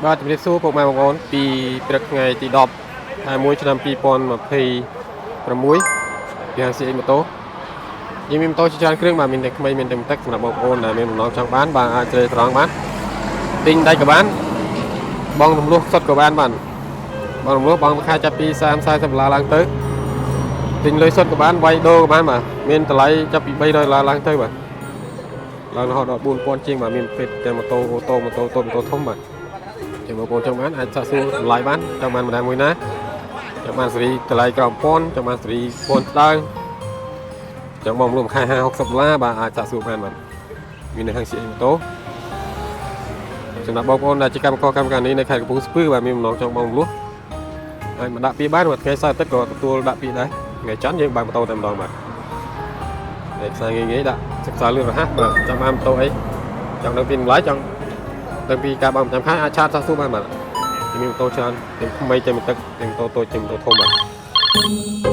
បាទជំរាបសួរពុកម៉ែបងប្អូនពីព្រឹកថ្ងៃទី10ខែ1ឆ្នាំ2026ពីហាង CX ម៉ូតូយើងមានម៉ូតូជាច្រើនគ្រឿងបាទមានតែក្មេងមានតែទឹកសម្រាប់បងប្អូនដែលមានបំណងចង់បានបាទអាចជ្រើសត្រង់បានទិញដាច់ក៏បានបងរំលោះសុទ្ធក៏បានបាទបងរំលោះបងខែចាប់ពី30-40ដុល្លារឡើងទៅទិញលុយសុទ្ធក៏បានវាយដូរក៏បានបាទមានតម្លៃចាប់ពី300ដុល្លារឡើងទៅបាទឡើងរហូតដល់4000ជាងបាទមានប្រភេទទាំងម៉ូតូអូតូម៉ូតូតូចម៉ូតូធំបាទចាំបងប្អូនចង់បានអាចសាកសួរតម្លៃបានចង់បានម្ដងមួយណាចង់បានសេរីតម្លៃក្រោម1000ចង់បានសេរី1000ស្ដើងចង់បងរួមខែ50-60ដុល្លារបាទអាចសាកសួរបានបាទមាននៅហាង CX ម៉ូតូសម្រាប់បងប្អូនដែលជាកម្មករកម្មការនេះនៅខេត្តកំពង់ស្ពឺបាទមានបំណងចង់បងលួសហើយមកដាក់ពីបានបាទថ្ងៃសៅរ៍អាទិត្យក៏ទទួលដាក់ពីដែរថ្ងៃច័ន្ទយើងបើកម៉ូតូតែម្ដងបាទតែខ្សែងាយៗដាក់សិក្សាលឿនរហ័សបាទចង់បានម៉ូតូអីចង់ដឹងពីតម្លៃចង់ដឹងពីការបើកប្រចាំខែអាចឆាតសាកសួរបានបាទមានម៉ូតូច្រើនទាំងថ្មីទាំងទឹកទាំងម៉ូតូតូចទាំងម៉ូតូធំបាទ